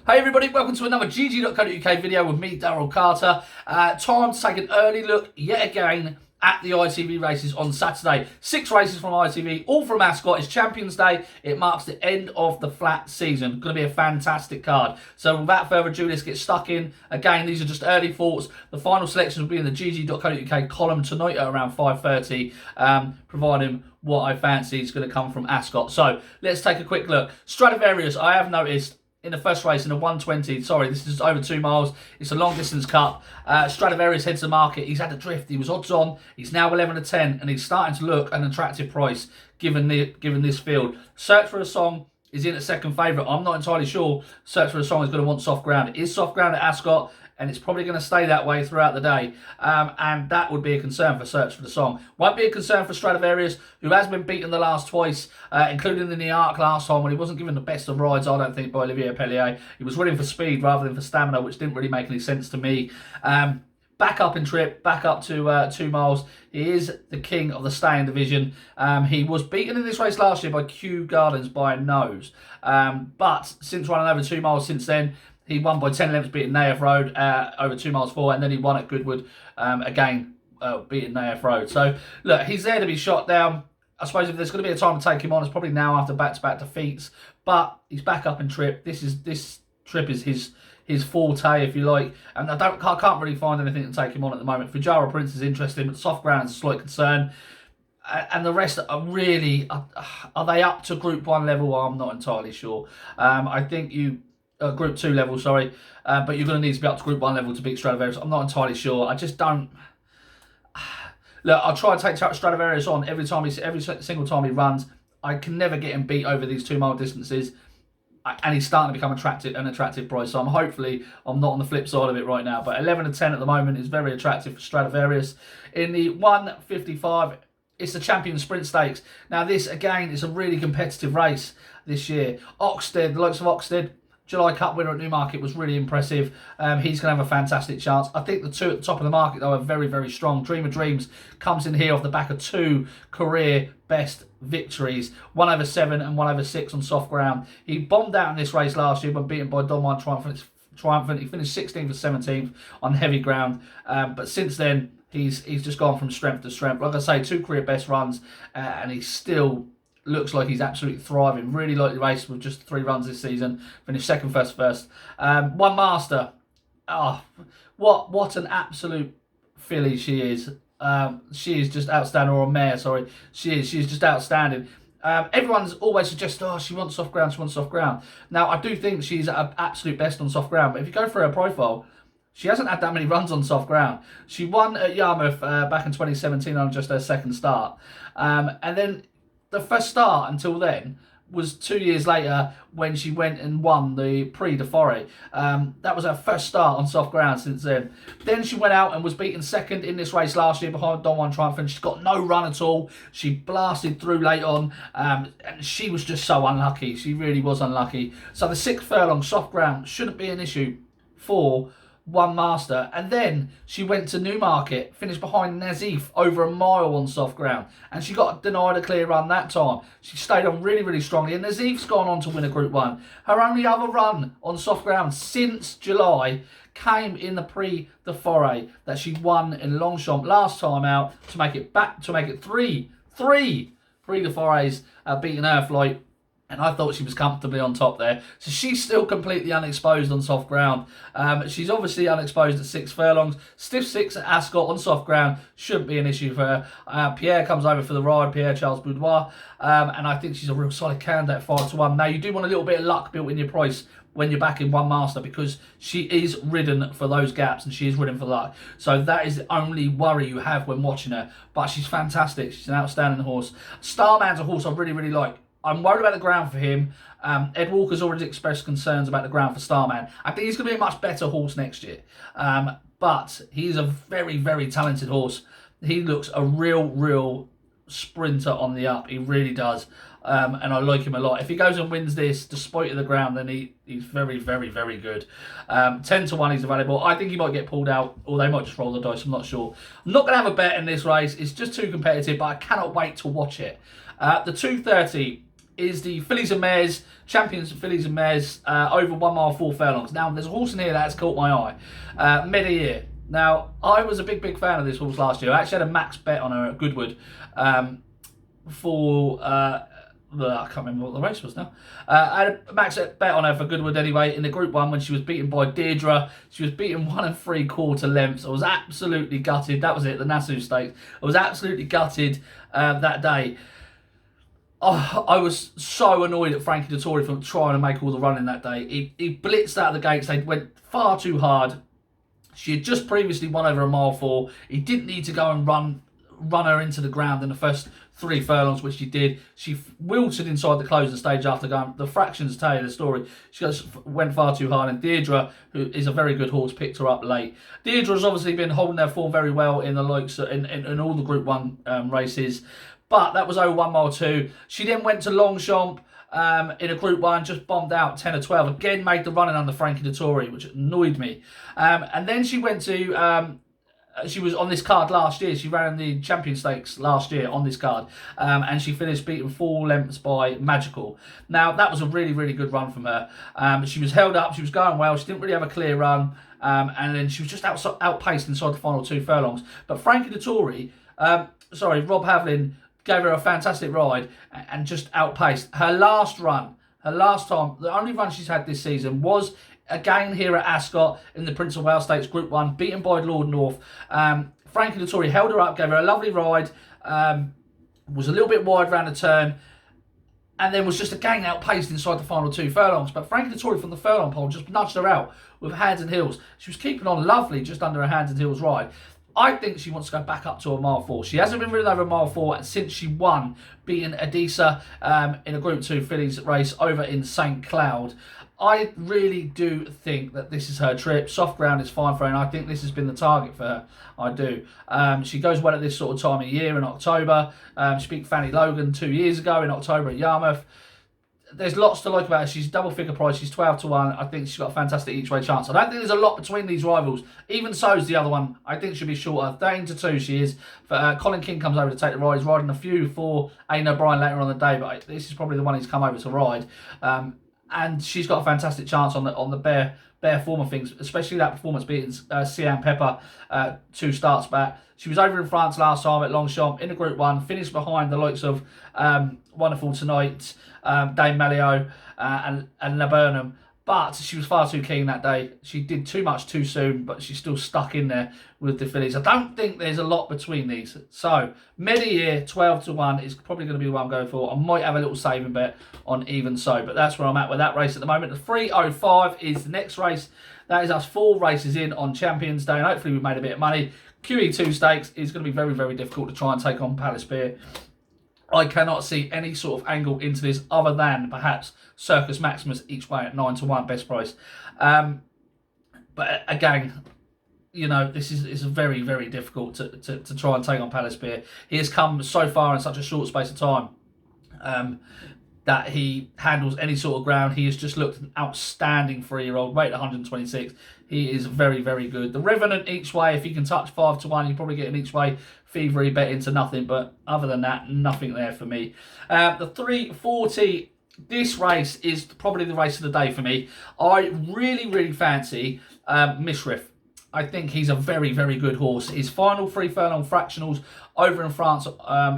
Hey everybody, welcome to another GG.CO.UK video with me, Daryl Carter. Time to take an early look yet again at the ITV races on Saturday. 6 races from ITV, all from Ascot. It's Champions Day. It marks the end of the flat season. Going to be a fantastic card. So without further ado, let's get stuck in. Again, these are just early thoughts. The final selections will be in the GG.CO.UK column tonight at around 5:30, providing what I fancy is going to come from Ascot. So let's take a quick look. Stradivarius, I have noticed, in the first race, in the 120, sorry, this is over 2 miles. It's a long distance cup. Stradivarius heads the market. He's had a drift. He was odds on. He's now 11 to 10, and he's starting to look an attractive price given this field. Search for a Song is in at second favourite. I'm not entirely sure Search for a Song is going to want soft ground. It is soft ground at Ascot, and it's probably going to stay that way throughout the day. And that would be a concern for Search for the Song. Won't be a concern for Stradivarius, who has been beaten the last twice, including in the Arc last time when he wasn't given the best of rides, I don't think, by Olivier Pellier. He was winning for speed rather than for stamina, which didn't really make any sense to me. Back up in trip, back up to 2 miles. He is the king of the staying division. He was beaten in this race last year by Kew Gardens by a nose. But since running over 2 miles since then, he won by 10 lengths, beating Naif Road over 2 miles 4, and then he won at Goodwood again, beating Naif Road. So, look, he's there to be shot down. I suppose if there's going to be a time to take him on, it's probably now after back-to-back defeats. But he's back up in trip. This trip is his forte, if you like. And I can't really find anything to take him on at the moment. Fujara Prince is interesting, but soft ground is a slight concern. And the rest are really... Are they up to Group 1 level? Well, I'm not entirely sure. I think Group 2 level, sorry. But you're going to need to be up to Group 1 level to beat Stradivarius. I'm not entirely sure. I just don't... Look, I'll try to take Stradivarius on every single time he runs. I can never get him beat over these 2 mile distances. And he's starting to become an attractive price. So hopefully I'm not on the flip side of it right now. But 11 to 10 at the moment is very attractive for Stradivarius. In the 155, it's the Champions Sprint Stakes. Now this, again, is a really competitive race this year. Oxted, the likes of Oxted, July Cup winner at Newmarket, was really impressive. He's going to have a fantastic chance. I think the 2 at the top of the market, though, are very, very strong. Dream of Dreams comes in here off the back of 2 career best victories, 1 over 7 and 1 over 6 on soft ground. He bombed out in this race last year, but beaten by Don Juan Triumphant. He finished 16th or 17th on heavy ground. But since then, he's just gone from strength to strength. Like I say, 2 career best runs, and he still looks like he's absolutely thriving. Really like the race with just 3 runs this season. Finished second, first. One Master. Oh, what an absolute filly she is. She is just outstanding, or a mare, sorry. She is just outstanding. Everyone's always suggests, oh, she wants soft ground. Now, I do think she's at absolute best on soft ground, but if you go through her profile, she hasn't had that many runs on soft ground. She won at Yarmouth back in 2017 on just her second start. And then the first start until then was 2 years later when she went and won the Prix de Forêt. That was her first start on soft ground since then. Then she went out and was beaten second in this race last year behind Don Juan Triumphant. She's got no run at all. She blasted through late on, and she was just so unlucky. She really was unlucky. So the 6 furlong soft ground shouldn't be an issue for One Master. And then she went to Newmarket, finished behind Nazif over a mile on soft ground, and she got denied a clear run that time. She stayed on really, really strongly, and Nazif's gone on to win a Group 1. Her only other run on soft ground since July came in the Prix de Forêt that she won in Longchamp last time out to make it three Prix de Forêts, beating her flight. And I thought she was comfortably on top there. So she's still completely unexposed on soft ground. She's obviously unexposed at 6 furlongs. Stiff 6 at Ascot on soft ground shouldn't be an issue for her. Pierre comes over for the ride, Pierre-Charles Boudoir. And I think she's a real solid candidate at 5 to 1. Now, you do want a little bit of luck built in your price when you're backing One Master, because she is ridden for those gaps and she is ridden for luck. So that is the only worry you have when watching her. But she's fantastic. She's an outstanding horse. Starman's a horse I really, really like. I'm worried about the ground for him. Ed Walker's already expressed concerns about the ground for Starman. I think he's going to be a much better horse next year. But he's a very, very talented horse. He looks a real sprinter on the up. He really does. And I like him a lot. If he goes and wins this, despite the ground, then he's very, very good. 10 to 1 he's available. I think he might get pulled out, or they might just roll the dice. I'm not sure. I'm not going to have a bet in this race. It's just too competitive, but I cannot wait to watch it. The 230 is the Fillies and Mares, Champions Fillies and Mares, over 1 mile 4 furlongs. Now, there's a horse in here that's caught my eye, Mid-Year. Now, I was a big fan of this horse last year. I actually had a max bet on her at Goodwood for... I can't remember what the race was now. I had a max bet on her for Goodwood anyway in the Group 1 when she was beaten by Deirdre. She was beaten 1 3/4 lengths. I was absolutely gutted. That was it, the Nassau Stakes. I was absolutely gutted that day. Oh, I was so annoyed at Frankie Dettori for trying to make all the running that day. He blitzed out of the gates. They went far too hard. She had just previously won over 1 mile 4. He didn't need to go and run her into the ground in the first 3 furlongs, which she did. She wilted inside the closing stage after going. The fractions tell you the story. She went far too hard, and Deirdre, who is a very good horse, picked her up late. Deirdre has obviously been holding their form very well in the likes in all the Group 1 races, but that was over 1 mile 2. She then went to Longchamp in a Group 1, just bombed out 10 or 12. Again, made the running under Frankie Dettori, which annoyed me. And then she went to... she was on this card last year. She ran the Champion Stakes last year on this card. And she finished beaten 4 lengths by Magical. Now, that was a really good run from her. She was held up. She was going well. She didn't really have a clear run. And then she was just outpaced inside the final 2 furlongs. But Frankie Dettori, Rob Havlin, gave her a fantastic ride and just outpaced. Her last run, her last time, the only run she's had this season was again here at Ascot in the Prince of Wales Stakes Group 1, beaten by Lord North. Frankie Dettori held her up, gave her a lovely ride, was a little bit wide round the turn, and then was just again outpaced inside the final 2 furlongs. But Frankie Dettori from the furlong pole just nudged her out with hands and heels. She was keeping on lovely just under her hands and heels ride. I think she wants to go back up to a mile 4. She hasn't been ridden over a mile 4 since she won, beating Adisa in a Group 2 Fillies race over in St Cloud. I really do think that this is her trip. Soft ground is fine for her, and I think this has been the target for her. I do. She goes well at this sort of time of year in October. She beat Fanny Logan 2 years ago in October at Yarmouth. There's lots to like about her. She's double figure price. She's 12 to 1. I think she's got a fantastic each way chance. I don't think there's a lot between these rivals. Even so is the other one. I think she'll be shorter. 13 to 2 she is. But Colin King comes over to take the ride. He's riding a few for Aidan O'Brien later on the day, but this is probably the one he's come over to ride. And she's got a fantastic chance on the bare form of things, especially that performance beating Sian Pepper 2 starts back. She was over in France last time at Longchamp in the Group 1, finished behind the likes of Wonderful Tonight, Dame Malio and Laburnum. But she was far too keen that day. She did too much too soon, but she's still stuck in there with the fillies. I don't think there's a lot between these. So, mid-year, 12 to 1 is probably going to be what I'm going for. I might have a little saving bet on even so, but that's where I'm at with that race at the moment. The 3:05 is the next race. That is us 4 races in on Champions Day, and hopefully we've made a bit of money. QE2 Stakes is going to be very difficult to try and take on Palace Pier. I cannot see any sort of angle into this other than perhaps Circus Maximus each way at 9 to 1 best price. But again, you know, this is very difficult to try and take on Palace Pier. He has come so far in such a short space of time that he handles any sort of ground. He has just looked an outstanding 3-year-old, rated 126. He is very good. The Revenant each way, if he can touch 5 to 1, you probably get an each way thievery bet into nothing. But other than that, nothing there for me. The 3:40, this race is probably the race of the day for me. I really fancy Mishriff. I think he's a very good horse. His final 3 furlong fractionals over in France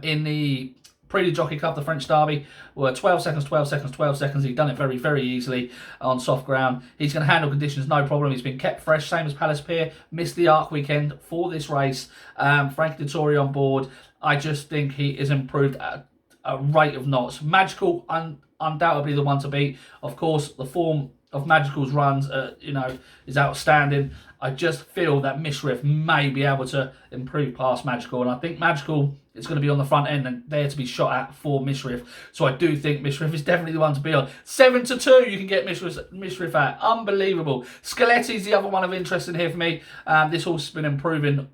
in the Prix de Jockey Cup, the French Derby, were 12 seconds, 12 seconds, 12 seconds. He's done it very easily on soft ground. He's going to handle conditions, no problem. He's been kept fresh, same as Palace Pier. Missed the Arc weekend for this race. Frankie Dettori on board. I just think he is improved at a rate of knots. Magical, undoubtedly the one to beat. Of course, the form of Magical's runs, is outstanding. I just feel that Mishriff may be able to improve past Magical, and I think Magical is going to be on the front end and there to be shot at for Mishriff. So I do think Mishriff is definitely the one to be on. 7 to 2, you can get Mishriff at. Unbelievable. Skeletti's the other one of interest in here for me. This horse has been improving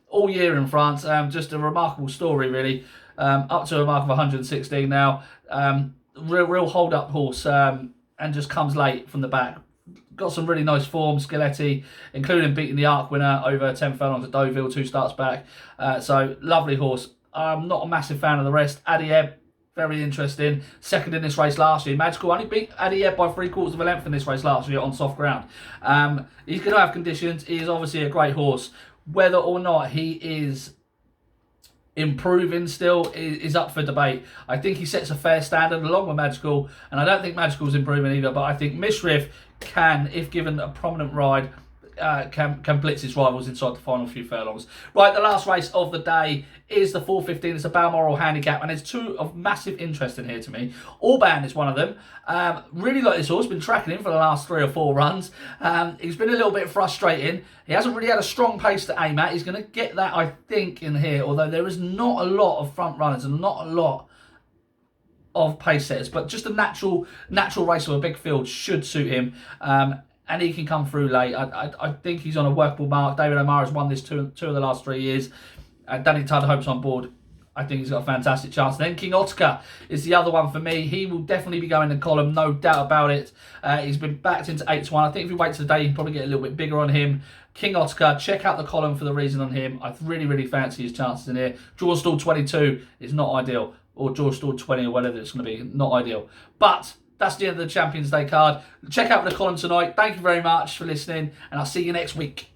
all year in France. Just a remarkable story, really. Up to a mark of 116 now. Real hold-up horse, and just comes late from the back. Got some really nice form, Skeletti, including beating the Arc winner over 10 furlongs at Deauville 2 starts back. So, lovely horse. I'm not a massive fan of the rest. Adieb, Very interesting. Second in this race last year. Magical only beat Adiyeb by 3/4 of a length in this race last year on soft ground. He's going to have conditions. He is obviously a great horse. Whether or not he is improving still is up for debate. I think he sets a fair standard along with Magical, and I don't think Magical's improving either, but I think Misriff can, if given a prominent ride, can blitz his rivals inside the final few furlongs. Right, the last race of the day is the 4:15. It's a Balmoral handicap, and there's two of massive interest in here to me. Orban is one of them. Really like this horse. Been tracking him for the last 3 or 4 runs. He's been a little bit frustrating. He hasn't really had a strong pace to aim at. He's going to get that, I think, in here. Although there is not a lot of front runners and not a lot of pace setters, but just a natural race of a big field should suit him. And he can come through late. I think he's on a workable mark. David O'Mara's won this two of the last 3 years. Danny Tudhope's on board. I think he's got a fantastic chance. Then King Otaka is the other one for me. He will definitely be going in the column, no doubt about it. He's been backed into 8-1. I think if we wait today, you can probably get a little bit bigger on him. King Otaka, check out the column for the reason on him. I really fancy his chances in here. Draw stall 22 is not ideal. Or draw stall 20 or whatever it's going to be. Not ideal. But that's the end of the Champions Day card. Check out the column tonight. Thank you very much for listening, and I'll see you next week.